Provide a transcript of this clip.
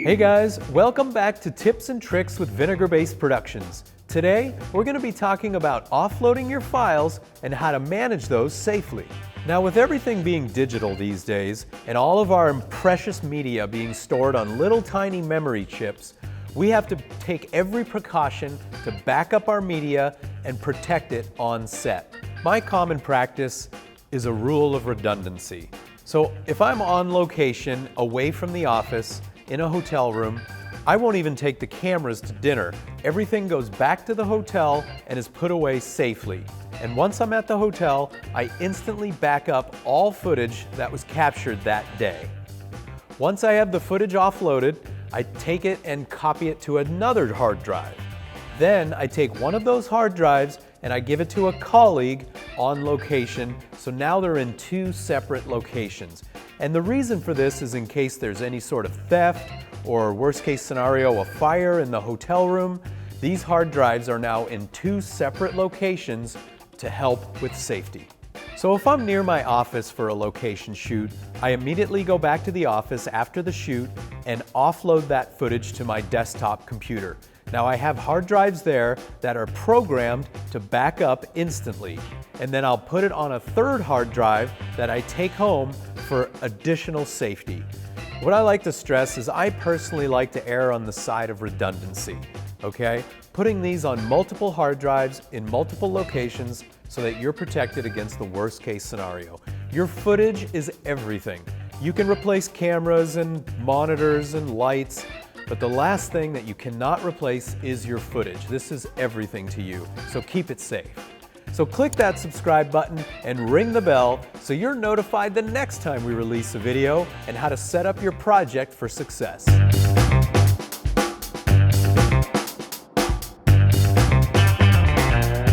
Hey guys, welcome back to Tips and Tricks with Vinegar-Based Productions. Today, we're going to be talking about offloading your files and how to manage those safely. Now, with everything being digital these days and all of our precious media being stored on little tiny memory chips, we have to take every precaution to back up our media and protect it on set. My common practice is a rule of redundancy. So if I'm on location, away from the office, in a hotel room, I won't even take the cameras to dinner. Everything goes back to the hotel and is put away safely. And once I'm at the hotel, I instantly back up all footage that was captured that day. Once I have the footage offloaded, I take it and copy it to another hard drive. Then I take one of those hard drives and I give it to a colleague on location, so now they're in two separate locations. And the reason for this is in case there's any sort of theft or worst case scenario, a fire in the hotel room, these hard drives are now in two separate locations to help with safety. So if I'm near my office for a location shoot, I immediately go back to the office after the shoot and offload that footage to my desktop computer. Now I have hard drives there that are programmed to back up instantly, and then I'll put it on a third hard drive that I take home for additional safety. What I like to stress is I personally like to err on the side of redundancy, okay? Putting these on multiple hard drives in multiple locations so that you're protected against the worst case scenario. Your footage is everything. You can replace cameras and monitors and lights, but the last thing that you cannot replace is your footage. This is everything to you, so keep it safe. So click that subscribe button and ring the bell so you're notified the next time we release a video and how to set up your project for success.